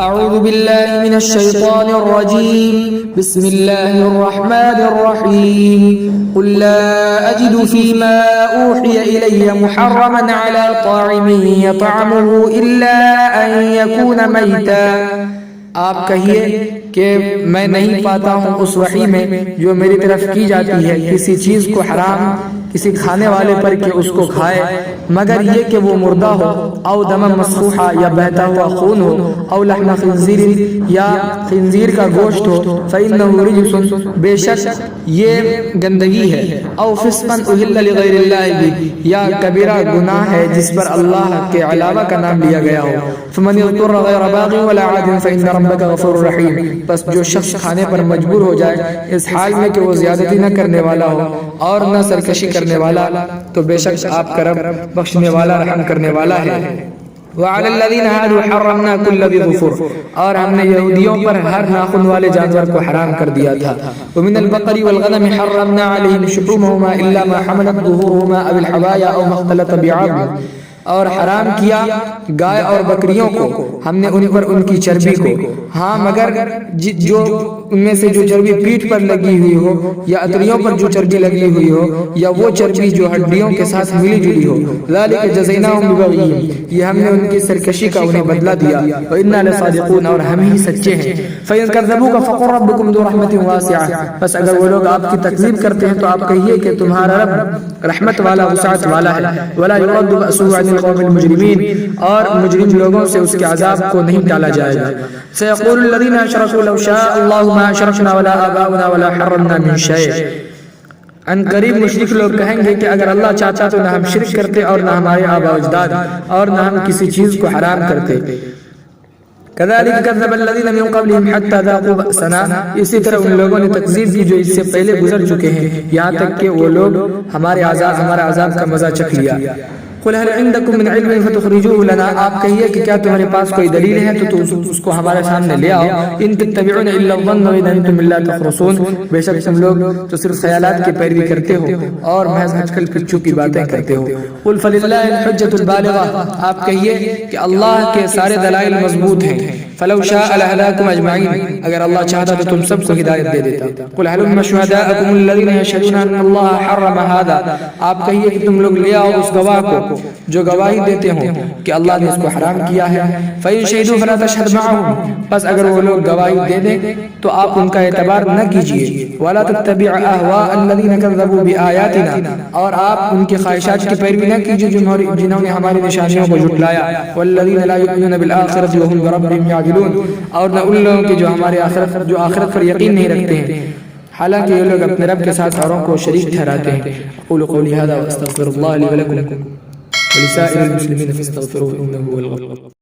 أعوذ بالله من الشيطان الرجيم بسم الله الرحمن الرحيم قل لا أجد فيما أوحي إلي محرما على طاعم يطعمه إلا أن يكون ميتا. آپ کہیے کہ میں نہیں پاتا ہوں اس وحی میں جو میری طرف کی جاتی ہے کسی چیز کو حرام کسی کھانے والے پر کہ اس کو کھائے مگر یہ کہ وہ مردہ ہو او دم مسفوحا یا بہتا ہوا خون ہو او لحم خنزیر یا خنزیر کا گوشت ہو فإنه رجس بے شک یہ گندگی ہے او فسقا اہل لغیر اللہ بھی یا کبیرہ گناہ ہے جس پر اللہ کے علاوہ کا نام لیا گیا ہو. فمن اضطر غیر باغ ولا عاد فإن ربك غفور رحیم. بس جو شخص کھانے پر مجبور ہو جائے اس حال میں کہ وہ زیادتی نہ کرنے والا ہو اور نہ سرکشی کرنے والا تو بے شک آپ کا رب بخشنے والا رحم کرنے والا ہے. وعلى الذين هادوا حرمنا كل ذي ظفر اور ہم نے یہودیوں پر ہر ناخن والے جانور کو حرام کر دیا تھا. ومن البقر والغنم حرمنا عليهم شحومهما الا ما حملت ظهورهما او الحوايا او ما اختلط بعظم. اور حرام کیا گائے اور بکریوں کو ہم نے ان پر ان کی چربی کو ہاں مگر جو ان میں سے جو چربی پیٹھ پر لگی ہوئی ہو یا اتریوں پر جو چربی لگی ہوئی ہو یا وہ چربی جو ہڈیوں کے ساتھ ملی جلی ہو. ذالک جزیناہم ببغیہم یہ ہم نے ان کی سرکشی کا انہیں بدلہ دیا. وإنا لصادقون اور ہم ہی سچے ہیں. فإن كذبوك فقل ربكم ذو رحمة واسعة بس اگر وہ لوگ آپ کی تکذیب کرتے ہیں تو آپ کہیے کہ تمہارا رب رحمت والا وسعت والا ہے. ولا يرد بأسه عن القوم المجرمین اور مجرم لوگوں سے اس کے عذاب کو نہیں ٹالا جائے گا. سيقول الذين اشركوا لو شاء الله ما اشركنا ولا آباؤنا ولا حرمنا من شيء. ان قریب مشرک لوگ کہیں گے کہ اگر اللہ چاہتا تو نہ ہم شرک کرتے اور نہ ہمارے آباء و اجداد اور نہ ہم کسی چیز کو حرام کرتے. كذلك كذب الذين من قبلهم حتى ذاقوا بأسنا. اسی طرح ان لوگوں نے تکذیب کی جو اس سے پہلے گزر چکے ہیں یہاں تک کہ وہ لوگ ہمارا عذاب کا مزہ چکھ لیا. قل هل عندكم من علم فتخرجوه لنا. آپ کہیے کہ کیا تمہارے پاس کوئی دلیل ہے تو اس کو ہمارے سامنے لے آؤ. ان تتبعون الا الظن وان انتم الا تخرصون. بے شک تم لوگ تو صرف خیالات کی پیروی کرتے ہو اور محض اچکل پچو کی باتیں کرتے ہو. قل فللہ الحجۃ البالغہ. آپ کہیے کہ اللہ کے سارے دلائل مضبوط ہیں. فلو شاء لهداكم اجمعین. اگر اللہ چاہتا تو تم سب کو ہدایت دے دیتا. قل هلم شهداءكم الذين يشهدون ان الله حرم هذا. آپ کہیے کہ تم لوگ لے آؤ اس گواہ کو جو گواہی دیتے ہوں کہ اللہ نے اس کو حرام کیا ہے. فإن شهدوا فلا تشهد معهم. بس اگر وہ لوگ گواہی دے دیں تو آپ ان کا اعتبار نہ کیجیے. ولا تتبع اهواء الذين كذبوا بآياتنا. اور آپ ان کی خواہشات کی پیروی نہ کیجیے جنہوں نے ہماری نشانیوں کو جھٹلایا. والذين لا يؤمنون بالآخرة وهم بربهم يعدلون. اور نہ ان لوگوں کی جو آخرت پر یقین نہیں رکھتے ہیں حالانکہ یہ لوگ اپنے رب کے ساتھ اوروں کو شریک ٹھہراتے ہیں. اقول قولی هذا واستغفر الله لي ولكم ولسائر المسلمين فاستغفروه انه هو الغفور.